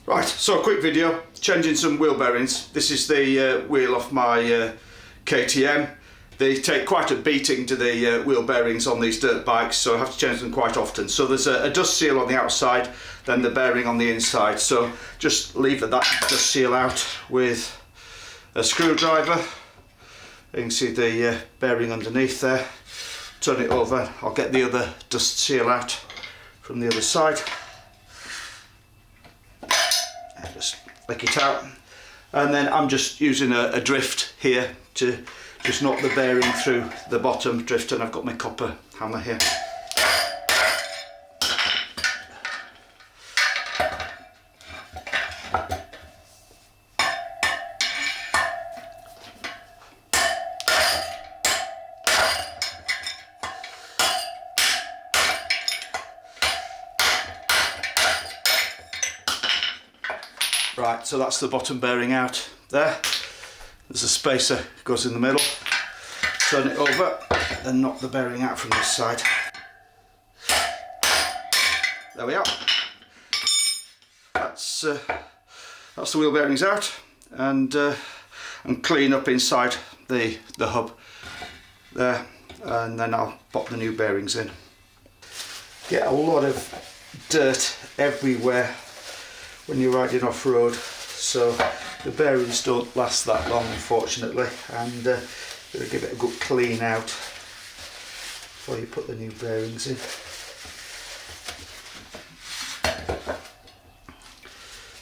Right, so a quick video, changing some wheel bearings. This is the wheel off my KTM. They take quite a beating to the wheel bearings on these dirt bikes, so I have to change them quite often. So there's a dust seal on the outside, then the bearing on the inside. So just lever that dust seal out with a screwdriver. You can see the bearing underneath there. Turn it over, I'll get the other dust seal out from the other side. Just lick it out, and then I'm just using a drift here to just knock the bearing through the bottom drift, and I've got my copper hammer here. Right, so that's the bottom bearing out there. There's a spacer goes in the middle. Turn it over and knock the bearing out from this side. There we are. That's the wheel bearings out, and clean up inside the hub there, and then I'll pop the new bearings in. Get a lot of dirt everywhere when you're riding off-road, so the bearings don't last that long, unfortunately, and gotta give it a good clean out before you put the new bearings in.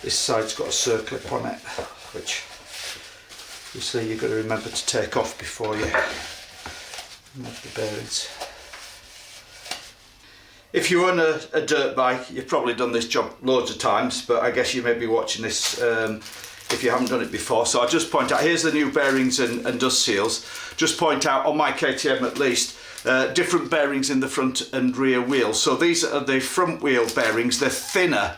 This side's got a circlip on it, which you see you've got to remember to take off before you move the bearings. If you own a dirt bike, you've probably done this job loads of times, but I guess you may be watching this if you haven't done it before. So I'll just point out, here's the new bearings and dust seals. Just point out, on my KTM at least, different bearings in the front and rear wheel. So these are the front wheel bearings, they're thinner,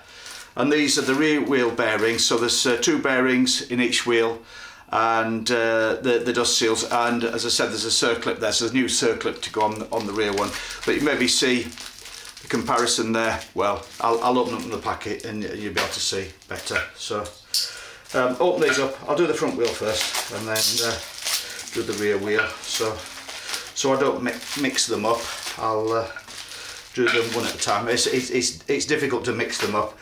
and these are the rear wheel bearings. So there's two bearings in each wheel, and the dust seals, and as I said, there's a circlip there, so there's a new circlip to go on the rear one. But you maybe see the comparison there. Well, I'll open up the packet and you'll be able to see better. So open these up. I'll do the front wheel first, and then do the rear wheel. So I don't mix them up. I'll do them one at a time. It's difficult to mix them up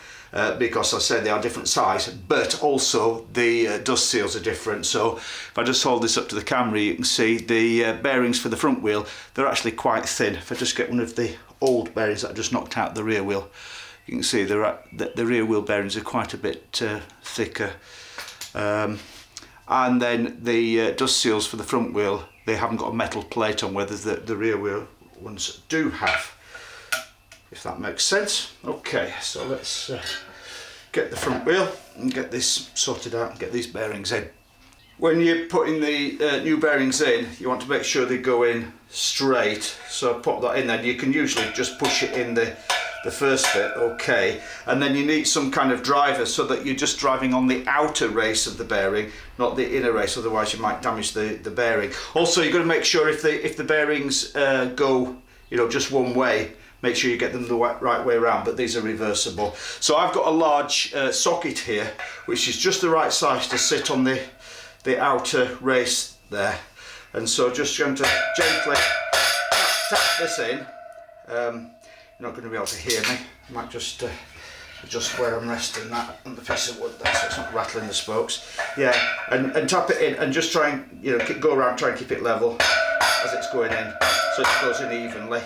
because I say they are different size, but also the dust seals are different. So if I just hold this up to the camera, you can see the bearings for the front wheel, they're actually quite thin. If I just get one of the old bearings that I just knocked out the rear wheel, you can see the rear wheel bearings are quite a bit thicker. And then the dust seals for the front wheel, they haven't got a metal plate on, whereas the rear wheel ones do have, if that makes sense. Okay, so let's get the front wheel and get this sorted out and get these bearings in. When you're putting the new bearings in, you want to make sure they go in straight. So pop that in there. You can usually just push it in the first bit, okay. And then you need some kind of driver so that you're just driving on the outer race of the bearing, not the inner race, otherwise you might damage the bearing. Also, you've got to make sure if the bearings go, just one way, make sure you get them the right way around, but these are reversible. So I've got a large socket here, which is just the right size to sit on the outer race there. And so just going to gently tap this in. You're not going to be able to hear me. I might just adjust where I'm resting that on the piece of wood there, so it's not rattling the spokes. Yeah, and tap it in and just try and go around, try and keep it level as it's going in, so it goes in evenly.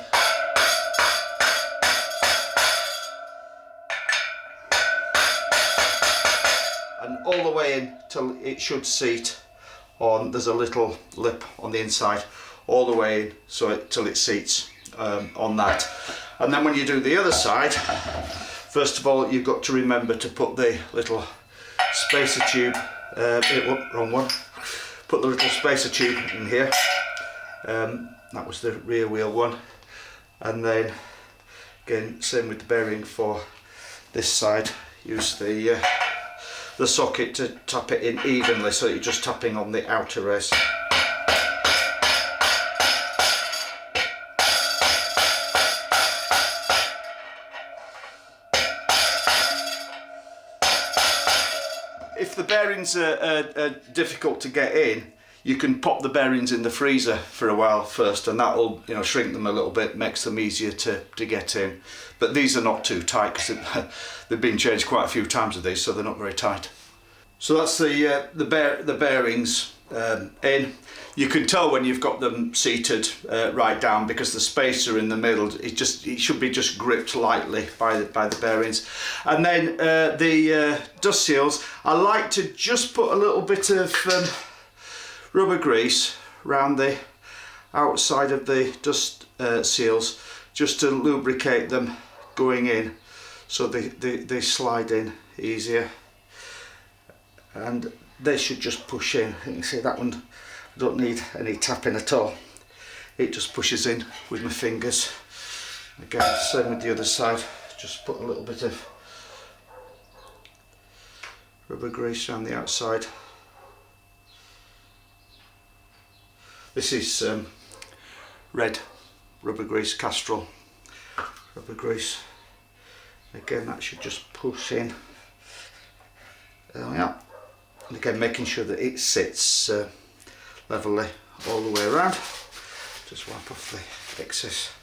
And all the way in till it should seat on, there's a little lip on the inside, all the way in till it seats on that. And then when you do the other side, first of all you've got to remember to put the little spacer tube, wrong one, put the little spacer tube in here. That was the rear wheel one. And then again, same with the bearing for this side, use the socket to tap it in evenly so that you're just tapping on the outer race. If the bearings are difficult to get in, you can pop the bearings in the freezer for a while first, and that'll, you know, shrink them a little bit, makes them easier to get in. But these are not too tight because they've been changed quite a few times with these, so they're not very tight. So that's the bearings in. You can tell when you've got them seated right down, because the spacer in the middle, it should be just gripped lightly by the bearings. And then the dust seals, I like to just put a little bit of rubber grease around the outside of the dust seals, just to lubricate them going in, so they slide in easier, and they should just push in. You can see that one, I don't need any tapping at all, it just pushes in with my fingers. Again, same with the other side, just put a little bit of rubber grease around the outside. This is red rubber grease, Castrol rubber grease. Again, that should just push in. There we are. And again, making sure that it sits levelly all the way around. Just wipe off the excess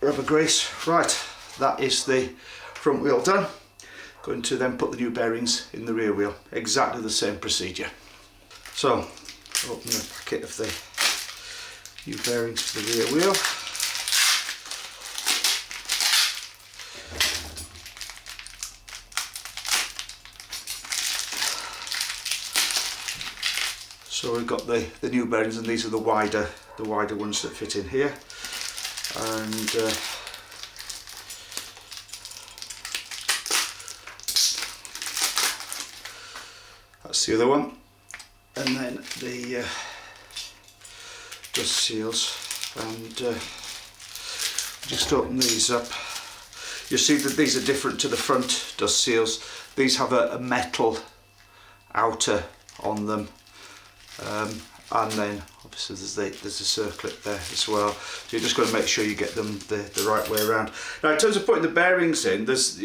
rubber grease. Right, that is the front wheel done. Going to then put the new bearings in the rear wheel. Exactly the same procedure. So, open the packet of the new bearings for the rear wheel. So we've got the new bearings, and these are the wider ones that fit in here. And that's the other one. And then the dust seals, and just open these up. You see that these are different to the front dust seals. These have a metal outer on them. And then obviously there's a circlip there as well, so you're just going to make sure you get them the right way around. Now, in terms of putting the bearings in, there's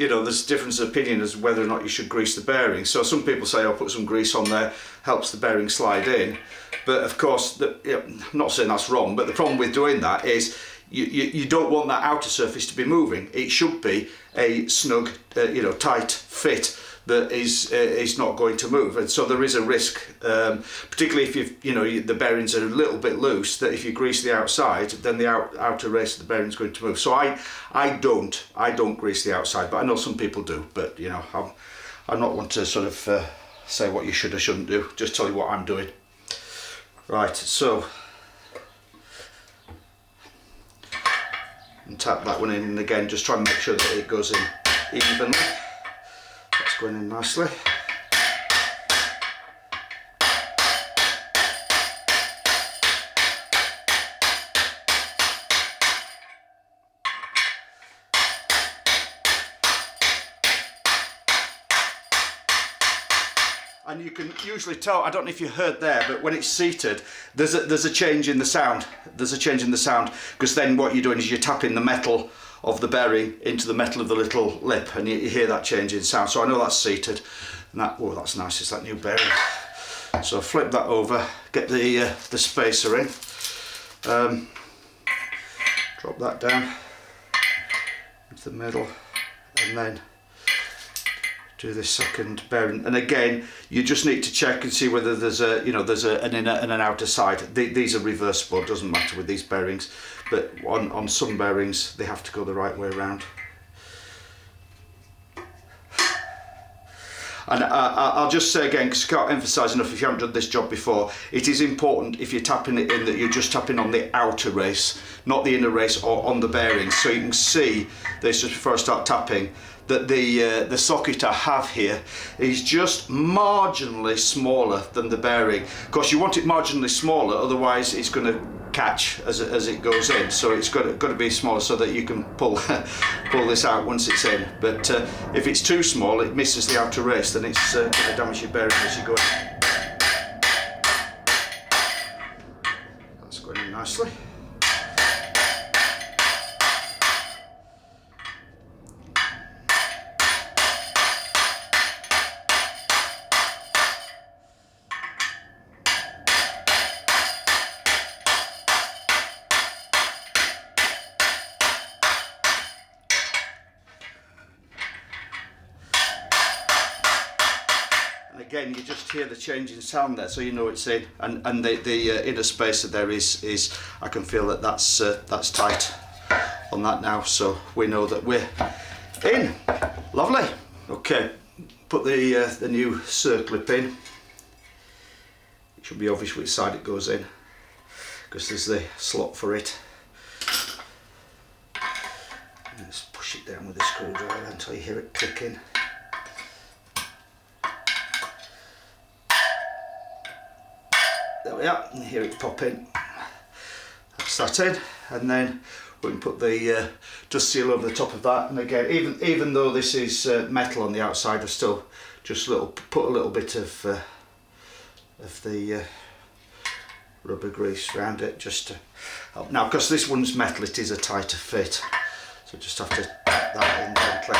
difference of opinion as to whether or not you should grease the bearings. So some people say, I'll put some grease on there, helps the bearing slide in, but of course I'm not saying that's wrong, but the problem with doing that is you don't want that outer surface to be moving. It should be a snug tight fit that is not going to move, and so there is a risk, particularly if the bearings are a little bit loose, that if you grease the outside, then the outer race of the bearing is going to move. So I don't grease the outside, but I know some people do. But I'm not one to sort of say what you should or shouldn't do. Just tell you what I'm doing. Right, so and tap that one in, and again just try and make sure that it goes in evenly. That's going in nicely. And you can usually tell, I don't know if you heard there, but when it's seated, there's a change in the sound. There's a change in the sound, because then what you're doing is you're tapping the metal of the bearing into the metal of the little lip, and you hear that change in sound. So I know that's seated, and that's nice. It's that new bearing. So flip that over, get the spacer in, drop that down into the middle, and then do this second bearing. And again, you just need to check and see whether there's an inner and an outer side. These are reversible, it doesn't matter with these bearings, but on some bearings they have to go the right way around. And I'll just say again, because I can't emphasise enough, if you haven't done this job before, it is important if you're tapping it in that you're just tapping on the outer race, not the inner race or on the bearings. So you can see this just before I start tapping, that the socket I have here is just marginally smaller than the bearing. Of course, you want it marginally smaller, otherwise it's going to catch as it goes in. So it's got to be smaller so that you can pull this out once it's in. But if it's too small, it misses the outer race, then it's going to damage your bearing as you go in. That's going in nicely. again, you just hear the change in sound there, so you know it's in, and the inner spacer there is I can feel that's tight on that now, so we know that we're in. Lovely. Okay, put the new circlip in. It should be obvious which side it goes in, because there's the slot for it. Just push it down with the screwdriver until you hear it clicking. There we are, and hear it pop in. That's that in, and then we can put the dust seal over the top of that. And again, even though this is metal on the outside, I've still just put a little bit of the rubber grease around it just to help. Now, because this one's metal, it is a tighter fit, so just have to tap that in gently.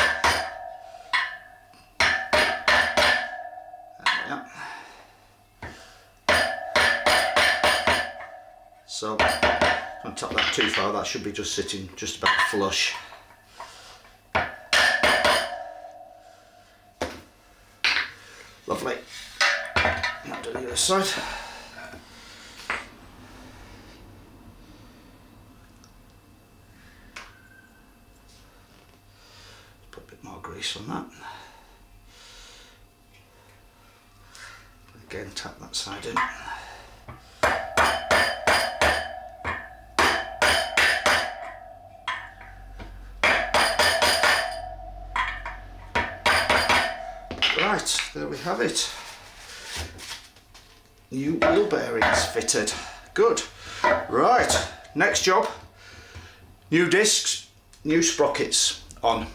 So, don't tap that too far, that should be just sitting just about flush. Lovely. Now do the other side. Put a bit more grease on that. Again, tap that side in. Right, there we have it. New wheel bearings fitted. Good. Right, next job. New discs, new sprockets on.